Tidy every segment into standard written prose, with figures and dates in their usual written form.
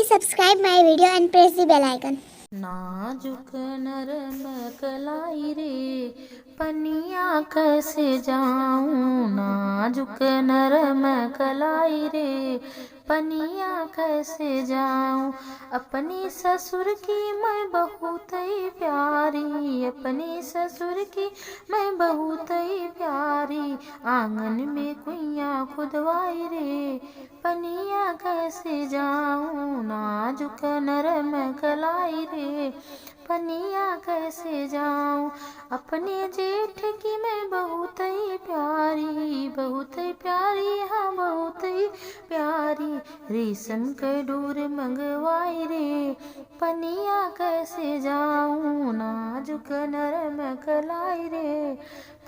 Please subscribe my video and press the bell icon. नाजुक नरम कलाई रे पनिया कैसे जाऊं। नाजुक नरम कलाई रे पनिया कैसे जाऊं। अपनी ससुर की मैं बहुत ही प्यारी, अपनी ससुर की मैं बहुत ही प्यारी। आंगन में कुइयां खुदवाई रे पनिया कैसे जाऊं। नाजुक नरम कलाई रे पनिया कैसे जाऊं। अपने जेठ की मैं बहुत ही प्यारी, बहुत ही प्यारी, हाँ बहुत ही प्यारी। रेशम के डोर मंगवाई रे पनिया कैसे जाऊं। नाजुक नरम कलाई रे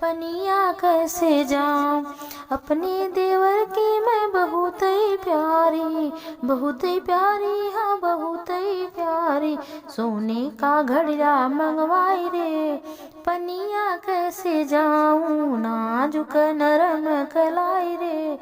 पनिया कैसे जाऊं। अपने देवर की मैं बहुत ही प्यारी, बहुत ही प्यारी, हाँ बहुत ही प्यारी। सोने का घड़िया मंगवाई रे पनिया कैसे जाऊं। नाजुक नरम कलाई रे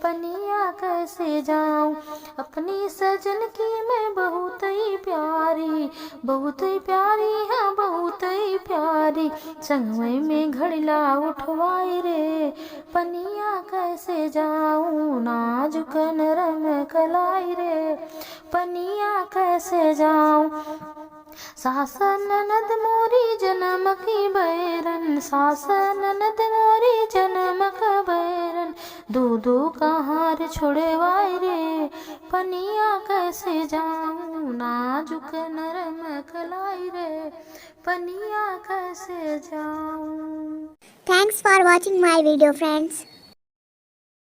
पनिया कैसे जाऊं। अपनी सजन की मैं बहुत ही प्यारी, बहुत ही प्यारी, हाँ बहुत ही प्यारी। संगमे में घड़िया उठवाई रे पनिया कैसे जाऊं। नाजुक नरम कलाई रे पनिया कैसे जाऊं। सासन ननद मोरी जन्म की बैरन, सासन ननद मोरी जन्म का बैरन। दो कहार छोड़वाई रे पनिया कैसे जाऊं। नाजुक नरम कलाई रे पनिया कैसे जाऊं। Thanks for watching my video, friends.